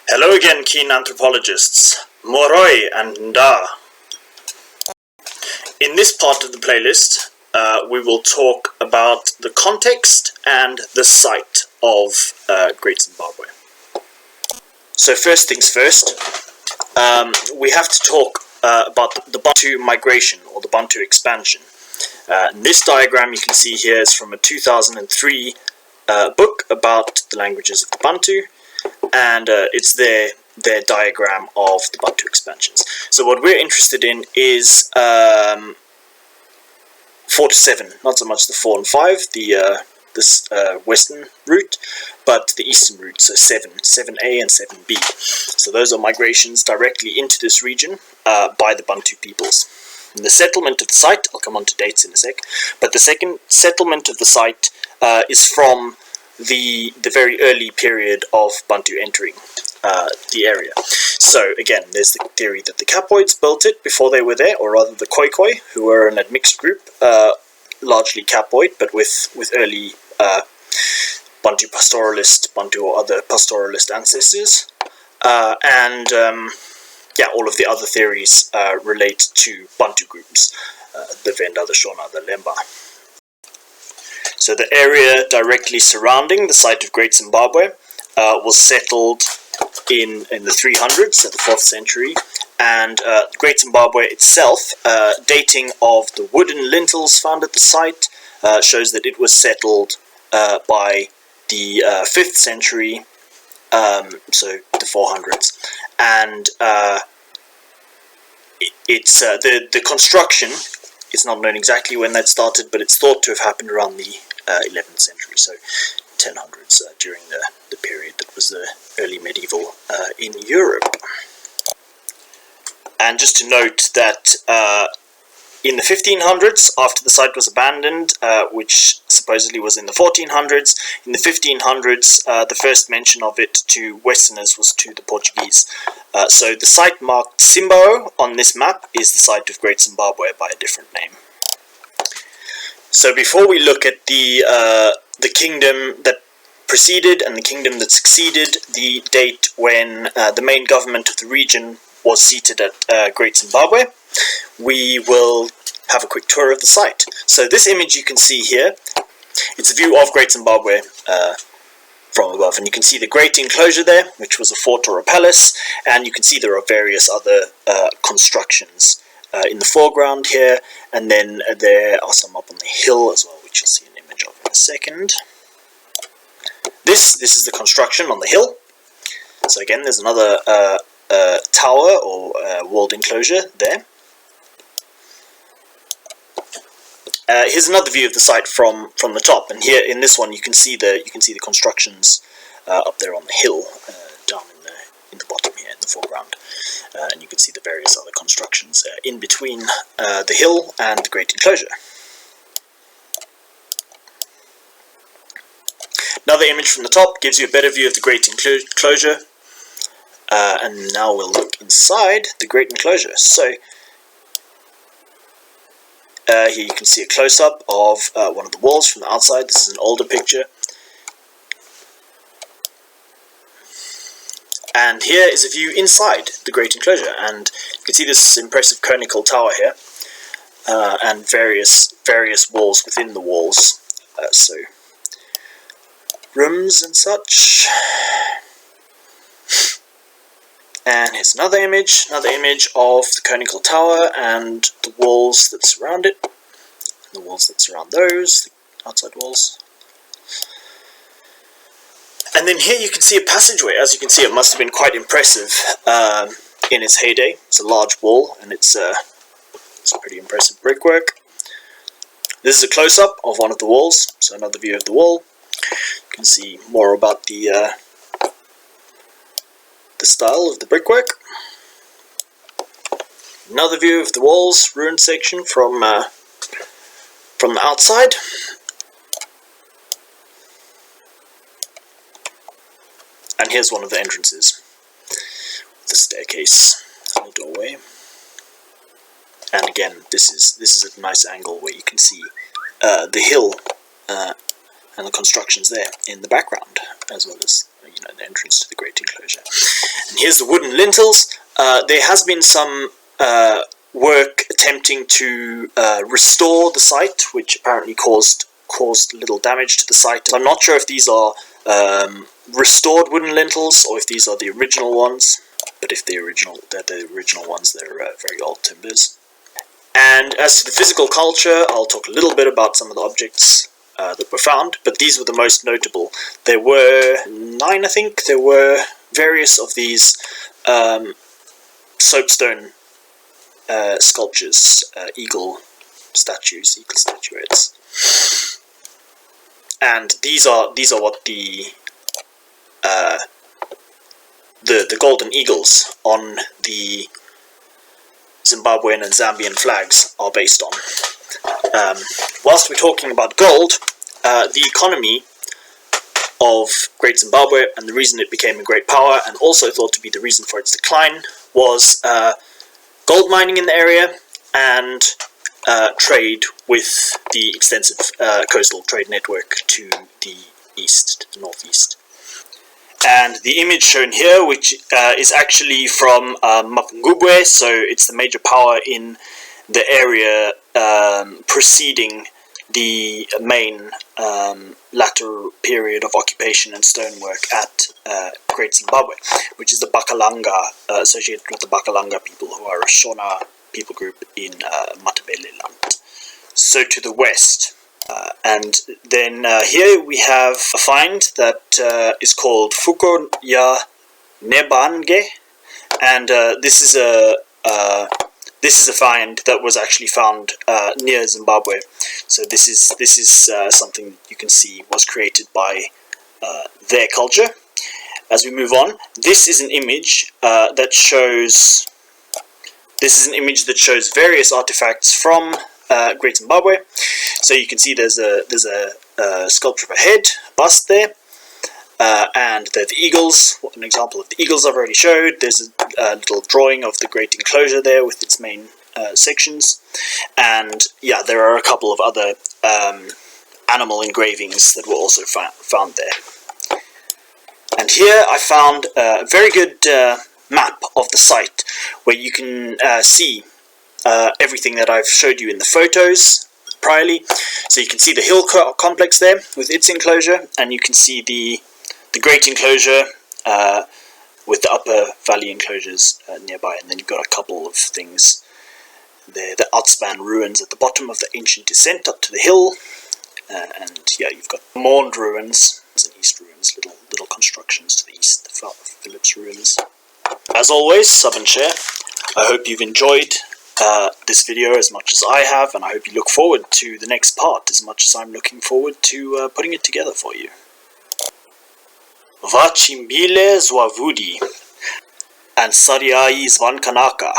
Hello again, keen anthropologists. Moroi and Nda. In this part of the playlist, we will talk about the context and the site of Great Zimbabwe. So first things first, we have to talk about the Bantu migration or the Bantu expansion. This diagram you can see here is from a 2003 book about the languages of the Bantu, and it's their diagram of the Bantu expansions. So what we're interested in is 4 to 7, not so much the 4 and 5, this western route, but the eastern route, so 7A and 7B. So those are migrations directly into this region by the Bantu peoples. And the settlement of the site, I'll come on to dates in a sec, but the second settlement of the site is from the very early period of Bantu entering the area. So again, there's the theory that the Capoids built it before they were there, or rather the Khoikhoi, who were an admixed group, largely Capoid, but with early Bantu pastoralist, Bantu or other pastoralist ancestors. All of the other theories relate to Bantu groups, the Venda, the Shona, the Lemba. So the area directly surrounding the site of Great Zimbabwe was settled in the 300s, so the 4th century, and Great Zimbabwe itself, dating of the wooden lintels found at the site, shows that it was settled by the 5th century, so the 400s, and it's the construction is not known exactly when that started, but it's thought to have happened around the 11th century, so 1000s, during the period that was the early medieval in Europe. And just to note that in the 1500s, after the site was abandoned, which supposedly was in the 1400s, in the 1500s, the first mention of it to Westerners was to the Portuguese. So the site marked Simbaoe on this map is the site of Great Zimbabwe by a different name. So before we look at the kingdom that preceded and the kingdom that succeeded the date when the main government of the region was seated at Great Zimbabwe, we will have a quick tour of the site. So this image you can see here, it's a view of Great Zimbabwe from above, and you can see the great enclosure there, which was a fort or a palace, and you can see there are various other constructions in the foreground here, and then there are some up on the hill as well, which you'll see an image of in a second. This is the construction on the hill. So again, there's another tower or walled enclosure there. Here's another view of the site from the top, and here in this one you can see the constructions up there on the hill, down in the bottom here in the foreground, and you can see the various other constructions in between the hill and the great enclosure. Another image from the top gives you a better view of the great enclosure, and now we'll look inside the great enclosure. So here you can see a close-up of one of the walls from the outside. This is an older picture. And here is a view inside the great enclosure, and you can see this impressive conical tower here, and various walls within the walls. So rooms and such. And here's another image of the conical tower and the walls that surround it, and the walls that surround those, the outside walls. And then here you can see a passageway. As you can see, it must have been quite impressive in its heyday. It's a large wall, and it's pretty impressive brickwork. This is a close-up of one of the walls, so another view of the wall. You can see more about the style of the brickwork. Another view of the walls, ruined section from the outside. And here's one of the entrances, with the staircase and the doorway. And again, this is a nice angle where you can see the hill and the constructions there in the background. as well as the entrance to the Great Enclosure. And here's the wooden lintels. There has been some work attempting to restore the site, which apparently caused little damage to the site. I'm not sure if these are restored wooden lintels or if these are the original ones, but if they're the original ones, they're very old timbers. And as to the physical culture, I'll talk a little bit about some of the objects that were found, but these were the most notable. There were 9, I think. There were various of these soapstone sculptures, eagle statuettes, and these are what the golden eagles on the Zimbabwean and Zambian flags are based on. Whilst we're talking about gold, the economy of Great Zimbabwe, and the reason it became a great power, and also thought to be the reason for its decline, was gold mining in the area and trade with the extensive coastal trade network to the east, to the northeast. And the image shown here, which is actually from Mapungubwe, so it's the major power in the area preceding the main latter period of occupation and stonework at Great Zimbabwe, which is the Bakalanga, associated with the Bakalanga people, who are a Shona people group in Matabeleland. So to the west. And then here we have a find that is called Foucault ya Nebange, and this is a find that was actually found near Zimbabwe. So this is something you can see was created by their culture. As we move on, this is an image that shows various artifacts from Great Zimbabwe. So you can see there's a sculpture of a head, a bust there, and there are the eagles. An example of the eagles I've already showed. There's a little drawing of the Great Enclosure there with its main sections, and yeah, there are a couple of other animal engravings that were also found there. And here I found a very good map of the site where you can see everything that I've showed you in the photos priorly. So you can see the hill complex there with its enclosure, and you can see the Great Enclosure with the upper valley enclosures nearby, and then you've got a couple of things there, the outspan ruins at the bottom of the ancient descent up to the hill, and yeah, you've got mourned ruins and east ruins, little constructions to the east, the Philipp's ruins. As always, sub and share. I hope you've enjoyed this video as much as I have, and I hope you look forward to the next part as much as I'm looking forward to putting it together for you. Vachimbile Zwavudi and Sariai Zvankanaka.